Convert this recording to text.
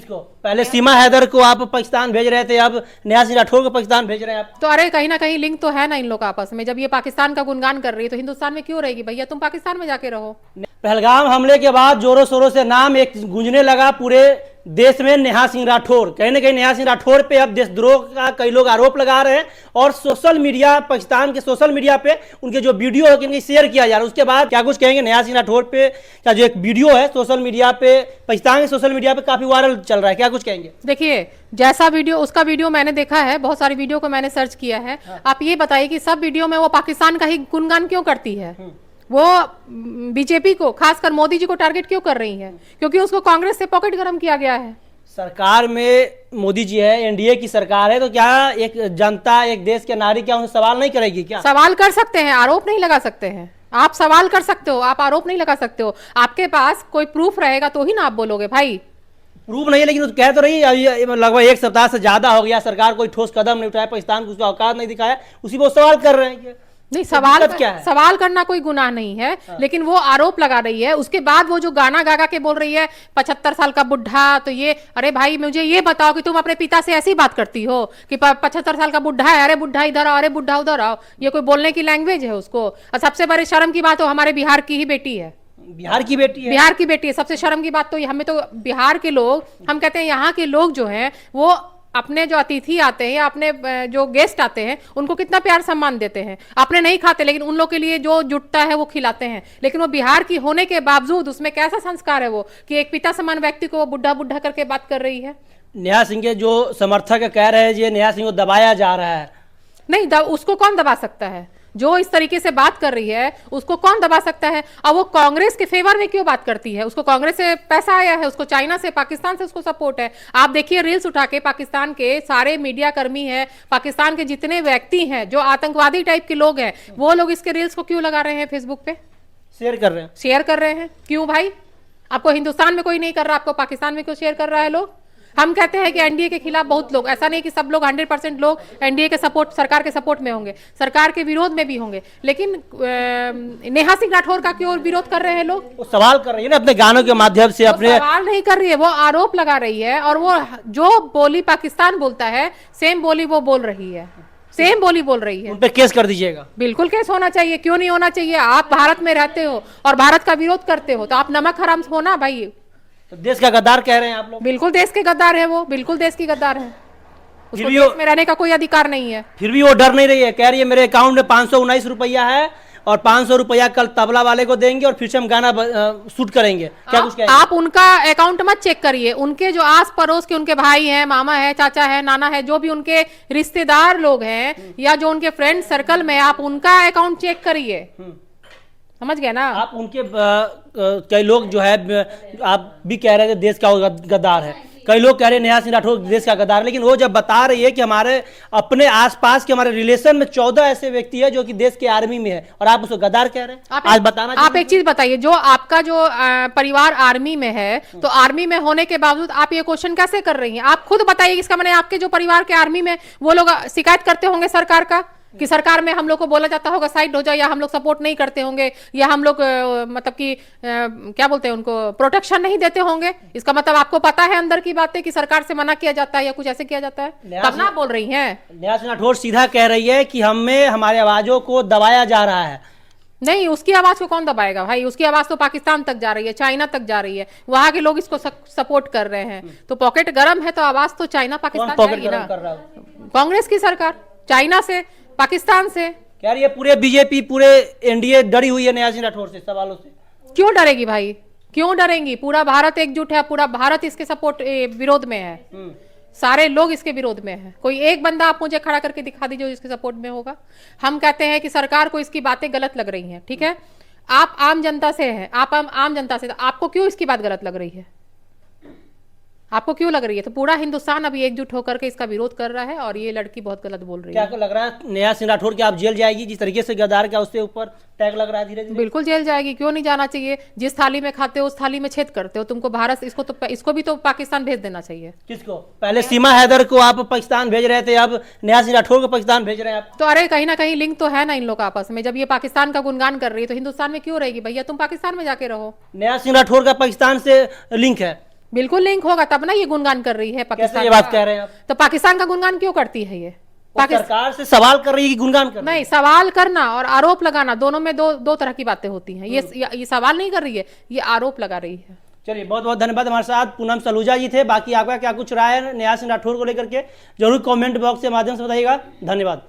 किसको? पहले सीमा हैदर को आप पाकिस्तान भेज रहे थे, अब नेहा सिंह राठौर को पाकिस्तान भेज रहे हैं आप। तो अरे कहीं ना कहीं लिंक तो है ना इन लोग आपस में। जब ये पाकिस्तान का गुणगान कर रही है तो हिंदुस्तान में क्यों रहेगी भैया? तुम पाकिस्तान में जाके रहो। पहलगाम हमले के बाद जोरों शोरों से नाम एक गूंजने लगा पूरे देश में, नेहा सिंह राठौर। कहीं ना कहीं नेहा सिंह राठौर पे अब देशद्रोह का कई लोग आरोप लगा रहे हैं और सोशल मीडिया, पाकिस्तान के सोशल मीडिया पे उनके जो वीडियो है कि शेयर किया जा रहा है। उसके बाद क्या कुछ कहेंगे? नेहा सिंह राठौर पे का जो एक वीडियो है सोशल मीडिया पे, पाकिस्तान के सोशल मीडिया पे काफी वायरल चल रहा है, क्या कुछ कहेंगे? देखिए, जैसा वीडियो, उसका वीडियो मैंने देखा है, बहुत सारी वीडियो को मैंने सर्च किया है। आप ये बताइए कि सब वीडियो में वो पाकिस्तान का ही गुणगान क्यों करती है? वो बीजेपी को, खासकर मोदी जी को टारगेट क्यों कर रही है? क्योंकि उसको कांग्रेस से पॉकेट गरम किया गया है। सरकार में मोदी जी है, एनडीए की सरकार है, तो क्या एक जनता, एक देश के नारी क्या उन्हें सवाल नहीं करेगी? क्या सवाल कर सकते हैं, आरोप नहीं लगा सकते हैं। आप सवाल कर सकते हो, आप आरोप नहीं लगा सकते हो। आपके पास कोई प्रूफ रहेगा तो ही ना आप बोलोगे भाई। प्रूफ नहीं है, लेकिन कह तो रही है लगभग एक सप्ताह से ज्यादा हो गया, सरकार कोई ठोस कदम नहीं उठाया, पाकिस्तान को उसका औकात नहीं दिखाया, उसी पर सवाल कर रहे हैं कि नहीं, सवाल क्या है? सवाल करना कोई गुनाह नहीं है। लेकिन वो आरोप लगा रही है। उसके बाद वो जो गाना गा गा के बोल रही है 75 साल का बुढ़ा, तो ये, अरे भाई मुझे ये बताओ कि तुम अपने पिता से ऐसी बात करती हो कि 75 साल का बुढ़ा है, अरे बुढ़ा इधर आओ, अरे बुढ़ा उधर आओ, ये कोई बोलने की लैंग्वेज है उसको? और सबसे बड़ी शर्म की बात हो, हमारे बिहार की ही बेटी है, बिहार की बेटी है, बिहार की बेटी है। सबसे शर्म की बात तो हमें तो बिहार के लोग, हम कहते हैं यहाँ के लोग जो हैं वो अपने जो अतिथि आते हैं या अपने जो गेस्ट आते हैं उनको कितना प्यार सम्मान देते हैं। अपने नहीं खाते लेकिन उन लोग के लिए जो जुटता है वो खिलाते हैं। लेकिन वो बिहार की होने के बावजूद उसमें कैसा संस्कार है वो कि एक पिता समान व्यक्ति को वो बुढ़ा बुढ़ा करके बात कर रही है। नेहा सिंह के जो समर्थक कह रहे हैं ये नेहा सिंह को दबाया जा रहा है। नहीं, उसको कौन दबा सकता है? जो इस तरीके से बात कर रही है उसको कौन दबा सकता है? और वो कांग्रेस के फेवर में क्यों बात करती है? उसको कांग्रेस से पैसा आया है, उसको चाइना से, पाकिस्तान से उसको सपोर्ट है। आप देखिए रील्स उठा के पाकिस्तान के सारे मीडिया कर्मी हैं, पाकिस्तान के जितने व्यक्ति हैं जो आतंकवादी टाइप के लोग हैं, वो लोग इसके रील्स को क्यों लगा रहे हैं फेसबुक पे? शेयर कर रहे हैं, शेयर कर रहे हैं। क्यों भाई? आपको हिंदुस्तान में कोई नहीं कर रहा, आपको पाकिस्तान में क्यों शेयर कर रहा है लोग? हम कहते हैं कि एनडीए के खिलाफ बहुत लोग, ऐसा नहीं कि सब लोग 100% लोग एनडीए के सपोर्ट, सरकार के सपोर्ट में होंगे, सरकार के विरोध में भी होंगे, लेकिन नेहा सिंह राठौर का क्यों विरोध कर रहे हैं लोग? वो सवाल कर रही है ना अपने गानों के माध्यम से। अपने सवाल नहीं कर रही है, वो आरोप लगा रही है। और वो जो बोली पाकिस्तान बोलता है सेम बोली वो बोल रही है, सेम बोली बोल रही है। उन पे केस कर दीजिएगा। बिल्कुल केस होना चाहिए, क्यों नहीं होना चाहिए? आप भारत में रहते हो और भारत का विरोध करते हो तो आप नमक हराम हो ना भाई। तो देश का गद्दार कह रहे हैं आप लोग। बिल्कुल देश के गद्दार है वो, बिल्कुल देश की गद्दार है। उसको फिर भी देश में रहने का कोई अधिकार नहीं है। फिर भी वो डर नहीं रही है, कह रही है मेरे अकाउंट में 519 रुपया है और 500 रुपया कल तबला वाले को देंगे और फिर से हम गाना शूट करेंगे। क्या कुछ कहेंगे? आप उनका अकाउंट मत चेक करिए, उनके जो आस पड़ोस के उनके भाई हैं, मामा है, चाचा है, नाना है, जो भी उनके रिश्तेदार लोग हैं या जो उनके फ्रेंड सर्कल में, आप उनका अकाउंट चेक करिए। समझ गए ना आप? उनके कई लोग जो है, आप भी कह रहे थे देश का गद्दार है, कई लोग कह रहे हैं नेहा सिंह राठौर देश का गद्दार, लेकिन वो जब बता रही है कि हमारे अपने आसपास के, हमारे रिलेशन में 14 ऐसे व्यक्ति है जो कि देश के आर्मी में है और आप उसको गद्दार कह रहे हैं। आज बताना, आप एक चीज बताइए, जो आपका जो परिवार आर्मी में है, तो आर्मी में होने के बावजूद आप ये क्वेश्चन कैसे कर रही हैं? आप खुद बताइए। इसका मैंने आपके जो परिवार के आर्मी में, वो लोग शिकायत करते होंगे सरकार का कि सरकार में हम लोग को बोला जाता होगा साइड हो जाए, या हम लोग सपोर्ट नहीं करते होंगे, या हम लोग मतलब कि क्या बोलते हैं उनको, प्रोटेक्शन नहीं देते होंगे। इसका मतलब आपको पता है अंदर की बातें कि सरकार से मना किया जाता है या कुछ ऐसे किया जाता है, तब ना बोल रही हैं। नेहा सिंह राठौर सीधा कह रही है कि हमें, हमारे आवाजों को दबाया जा रहा है। नहीं, उसकी आवाज को कौन दबाएगा भाई? उसकी आवाज तो पाकिस्तान तक जा रही है, चाइना तक जा रही है, वहां के लोग इसको सपोर्ट कर रहे हैं। तो पॉकेट गरम है तो आवाज तो चाइना पाकिस्तान जाएगी ना। कांग्रेस की सरकार चाइना से, पाकिस्तान से। कह रही है पूरे बीजेपी, पूरे एनडीए डरी हुई है नेहा सिंह राठौर से, सवालों से। क्यों डरेगी भाई? क्यों डरेंगी? पूरा भारत एकजुट है, पूरा भारत इसके सपोर्ट विरोध में है, सारे लोग इसके विरोध में है। कोई एक बंदा आप मुझे खड़ा करके दिखा दीजिए इसके सपोर्ट में होगा। हम कहते हैं कि सरकार को इसकी बातें गलत लग रही हैं, ठीक है? आप आम जनता से हैं, आप आम जनता से, तो आपको क्यों इसकी बात गलत लग रही है? आपको क्यों लग रही है? तो पूरा हिंदुस्तान अभी एकजुट होकर के इसका विरोध कर रहा है और ये लड़की बहुत गलत बोल रही है। क्या लग रहा है नेहा सिंह राठौर की आप जेल जाएगी? जिस तरीके से गद्दार का उसके ऊपर टैग लग रहा है धीरे धीरे। बिल्कुल जेल जाएगी, क्यों नहीं जाना चाहिए? जिस थाली में खाते हो उस थाली में छेद करते हो। तुमको भारत, इसको भी तो पाकिस्तान भेज देना चाहिए। किसको? पहले सीमा हैदर को आप पाकिस्तान भेज रहे थे, अब नेहा सिंह राठौर को पाकिस्तान भेज रहे हैं आप। तो अरे कहीं ना कहीं लिंक तो है ना इन लोग आपस में। जब ये पाकिस्तान का गुणगान कर रही है तो हिंदुस्तान में क्यों रहेगी भैया? तुम पाकिस्तान में जाके रहो। नेहा सिंह राठौर का पाकिस्तान से लिंक है। बिल्कुल लिंक होगा, तब ना ये गुणगान कर रही है कैसे पाकिस्तान ये बात का। कह रहे हैं आप? तो पाकिस्तान का गुणगान क्यों करती है ये? वो सरकार से सवाल कर रही है कि गुणगान कर रही है? नहीं, सवाल करना और आरोप लगाना दोनों में दो तरह की बातें होती हैं। ये सवाल नहीं कर रही है, ये आरोप लगा रही है। चलिए, बहुत बहुत धन्यवाद। हमारे साथ पूनम सलूजा जी थे। बाकी आपका क्या कुछ राय है नेहा सिंह राठौर को लेकर के जरूर कमेंट बॉक्स के माध्यम से बताइएगा। धन्यवाद।